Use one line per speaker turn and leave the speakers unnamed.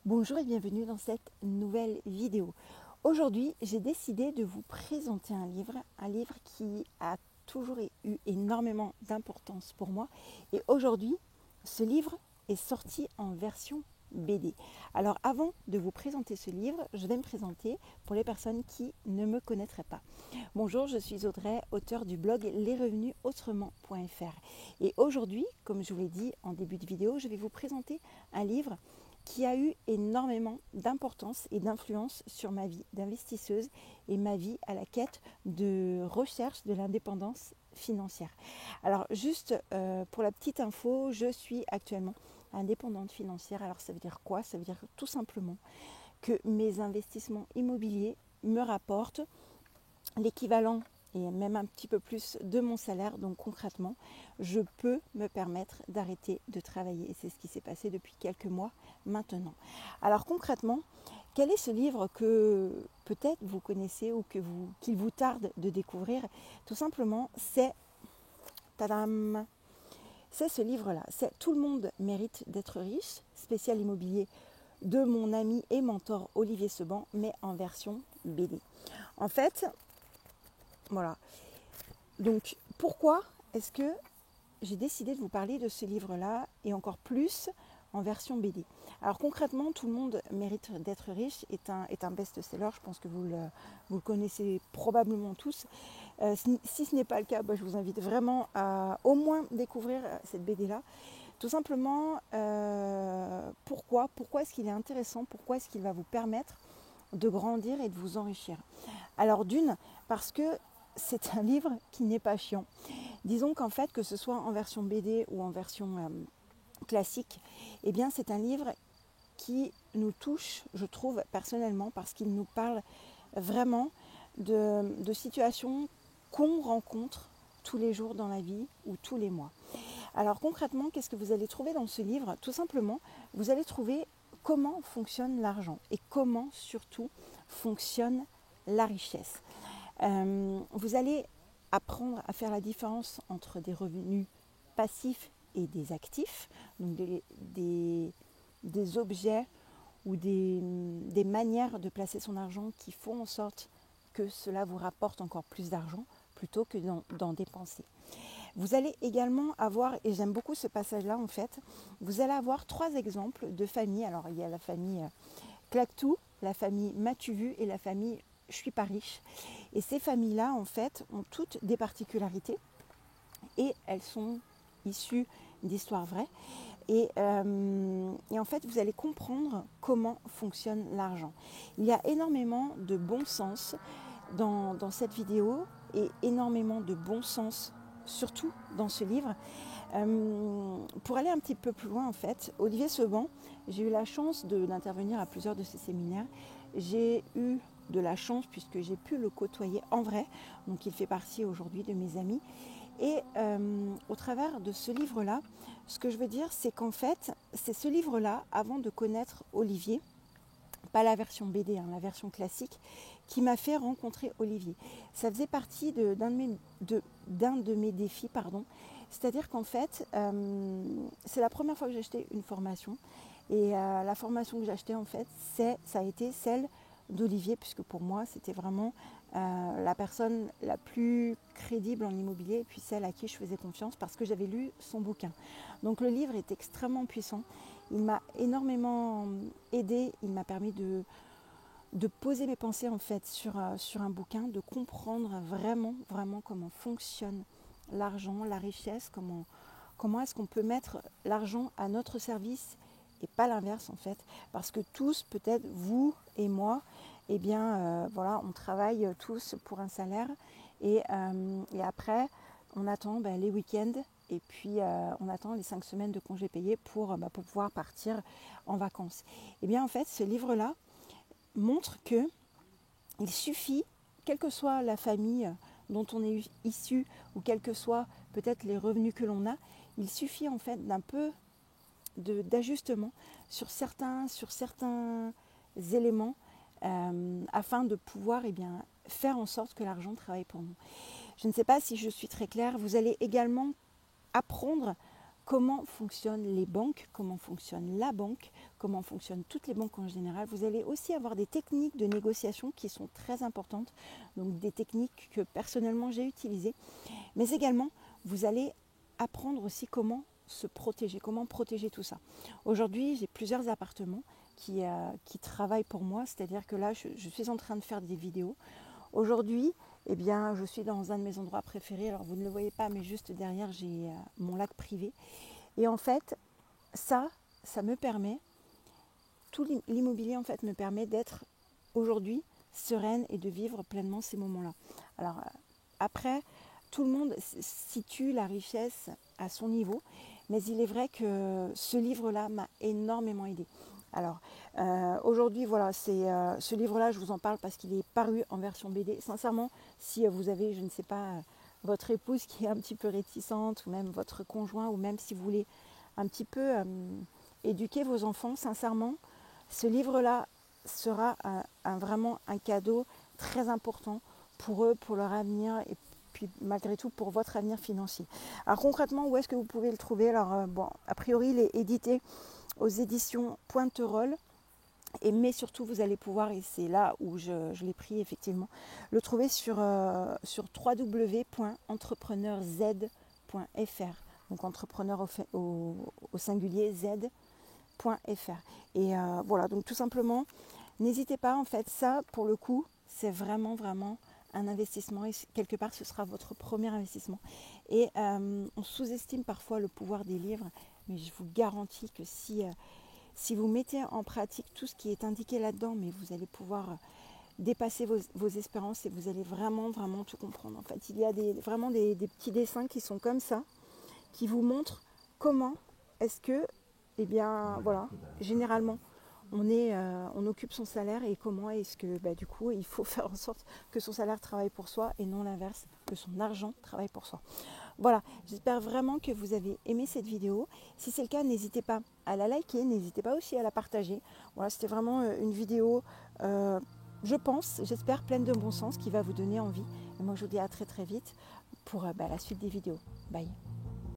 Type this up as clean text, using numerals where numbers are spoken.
Bonjour et bienvenue dans cette nouvelle vidéo. Aujourd'hui, j'ai décidé de vous présenter un livre qui a toujours eu énormément d'importance pour moi. Et aujourd'hui, ce livre est sorti en version BD. Alors avant de vous présenter ce livre, je vais me présenter pour les personnes qui ne me connaîtraient pas. Bonjour, je suis Audrey, auteure du blog lesrevenusautrement.fr. Et aujourd'hui, comme je vous l'ai dit en début de vidéo, je vais vous présenter un livre qui a eu énormément d'importance et d'influence sur ma vie d'investisseuse et ma vie à la quête de recherche de l'indépendance financière. Alors juste pour la petite info, je suis actuellement indépendante financière. Alors ça veut dire quoi? Ça veut dire tout simplement que mes investissements immobiliers me rapportent l'équivalent et même un petit peu plus de mon salaire. Donc concrètement, je peux me permettre d'arrêter de travailler. Et c'est ce qui s'est passé depuis quelques mois maintenant. Alors concrètement, quel est ce livre que peut-être vous connaissez ou qu'il vous tarde de découvrir? Tout simplement, tadam, c'est ce livre-là. C'est Tout le monde mérite d'être riche, spécial immobilier de mon ami et mentor Olivier Seban, mais en version BD. En fait, voilà. Donc, pourquoi est-ce que j'ai décidé de vous parler de ce livre-là et encore plus en version BD? Alors concrètement, Tout le monde mérite d'être riche est un best-seller. Je pense que vous le connaissez probablement tous. Si ce n'est pas le cas, je vous invite vraiment à au moins découvrir cette BD-là. Tout simplement, pourquoi est-ce qu'il est intéressant? Pourquoi est-ce qu'il va vous permettre de grandir et de vous enrichir? Alors d'une, parce que c'est un livre qui n'est pas chiant. Disons qu'en fait, que ce soit en version BD ou en version classique, eh bien c'est un livre qui nous touche, je trouve personnellement, parce qu'il nous parle vraiment de situations qu'on rencontre tous les jours dans la vie ou tous les mois. Alors concrètement, qu'est-ce que vous allez trouver dans ce livre? Tout simplement, vous allez trouver comment fonctionne l'argent et comment surtout fonctionne la richesse. Vous allez apprendre à faire la différence entre des revenus passifs et des actifs, donc des objets ou des manières de placer son argent qui font en sorte que cela vous rapporte encore plus d'argent plutôt que d'en dépenser. Vous allez également avoir, et j'aime beaucoup ce passage-là en fait, vous allez avoir 3 exemples de familles. Alors il y a la famille Clactou, la famille M'as-tu vu et la famille Je suis pas riche. Et ces familles-là en fait ont toutes des particularités et elles sont issues d'histoires vraies. Et en fait, vous allez comprendre comment fonctionne l'argent. Il y a énormément de bon sens dans cette vidéo et énormément de bon sens, surtout dans ce livre. Pour aller un petit peu plus loin, en fait, Olivier Seban, j'ai eu la chance d'intervenir à plusieurs de ses séminaires. J'ai eu de la chance puisque j'ai pu le côtoyer en vrai. Donc il fait partie aujourd'hui de mes amis. Et au travers de ce livre-là, ce que je veux dire, c'est qu'en fait, c'est ce livre-là, avant de connaître Olivier, pas la version BD, la version classique, qui m'a fait rencontrer Olivier. Ça faisait partie d'un de mes défis, pardon. C'est-à-dire qu'en fait, c'est la première fois que j'ai acheté une formation. Et la formation que j'ai achetée, en fait, ça a été celle d'Olivier, puisque pour moi, c'était vraiment la personne la plus crédible en immobilier, et puis celle à qui je faisais confiance parce que j'avais lu son bouquin. Donc le livre est extrêmement puissant. Il m'a énormément aidé, il m'a permis de poser mes pensées en fait sur un bouquin, de comprendre vraiment comment fonctionne l'argent, la richesse, comment est-ce qu'on peut mettre l'argent à notre service et pas l'inverse en fait, parce que tous, peut-être vous et moi, eh bien voilà, on travaille tous pour un salaire et après on attend les week-ends et puis on attend les 5 semaines de congés payés pour pouvoir partir en vacances. Et bien en fait, ce livre-là montre que il suffit, quelle que soit la famille dont on est issu ou quels que soient peut-être les revenus que l'on a, il suffit en fait d'un peu d'ajustement sur certains éléments afin de pouvoir faire en sorte que l'argent travaille pour nous. Je ne sais pas si je suis très claire. Vous allez également apprendre comment fonctionnent les banques, comment fonctionne la banque, comment fonctionnent toutes les banques en général. Vous allez aussi avoir des techniques de négociation qui sont très importantes, donc des techniques que personnellement j'ai utilisées, mais également vous allez apprendre aussi comment se protéger, comment protéger tout ça. Aujourd'hui, j'ai plusieurs appartements qui travaillent pour moi, c'est-à-dire que là, je suis en train de faire des vidéos. Aujourd'hui, eh bien, je suis dans un de mes endroits préférés. Alors, vous ne le voyez pas, mais juste derrière, j'ai mon lac privé. Et en fait, ça me permet, tout l'immobilier en fait me permet d'être aujourd'hui sereine et de vivre pleinement ces moments-là. Alors, après, tout le monde situe la richesse à son niveau, mais il est vrai que ce livre-là m'a énormément aidée. Alors, aujourd'hui, voilà, ce livre-là, je vous en parle parce qu'il est paru en version BD. Sincèrement, si vous avez, je ne sais pas, votre épouse qui est un petit peu réticente, ou même votre conjoint, ou même si vous voulez un petit peu éduquer vos enfants, sincèrement, ce livre-là sera vraiment un cadeau très important pour eux, pour leur avenir et puis malgré tout pour votre avenir financier. Alors concrètement, où est-ce que vous pouvez le trouver? Alors bon, a priori, il est édité aux éditions Pointerolles. Mais surtout, vous allez pouvoir, et c'est là où je l'ai pris effectivement, le trouver sur www.entrepreneurz.fr. Donc entrepreneur au singulier z.fr. Et voilà, donc tout simplement, n'hésitez pas, en fait, ça, pour le coup, c'est vraiment, vraiment un investissement. Et quelque part, ce sera votre premier investissement. Et on sous-estime parfois le pouvoir des livres, mais je vous garantis que si vous mettez en pratique tout ce qui est indiqué là-dedans, mais vous allez pouvoir dépasser vos espérances et vous allez vraiment, vraiment tout comprendre. En fait, il y a vraiment des petits dessins qui sont comme ça, qui vous montrent comment est-ce que, eh bien, voilà, généralement, on occupe son salaire et comment est-ce que, du coup, il faut faire en sorte que son salaire travaille pour soi et non l'inverse, que son argent travaille pour soi. Voilà, j'espère vraiment que vous avez aimé cette vidéo. Si c'est le cas, n'hésitez pas à la liker, n'hésitez pas aussi à la partager. Voilà, c'était vraiment une vidéo, je pense, j'espère, pleine de bon sens qui va vous donner envie. Et moi, je vous dis à très très vite pour la suite des vidéos. Bye.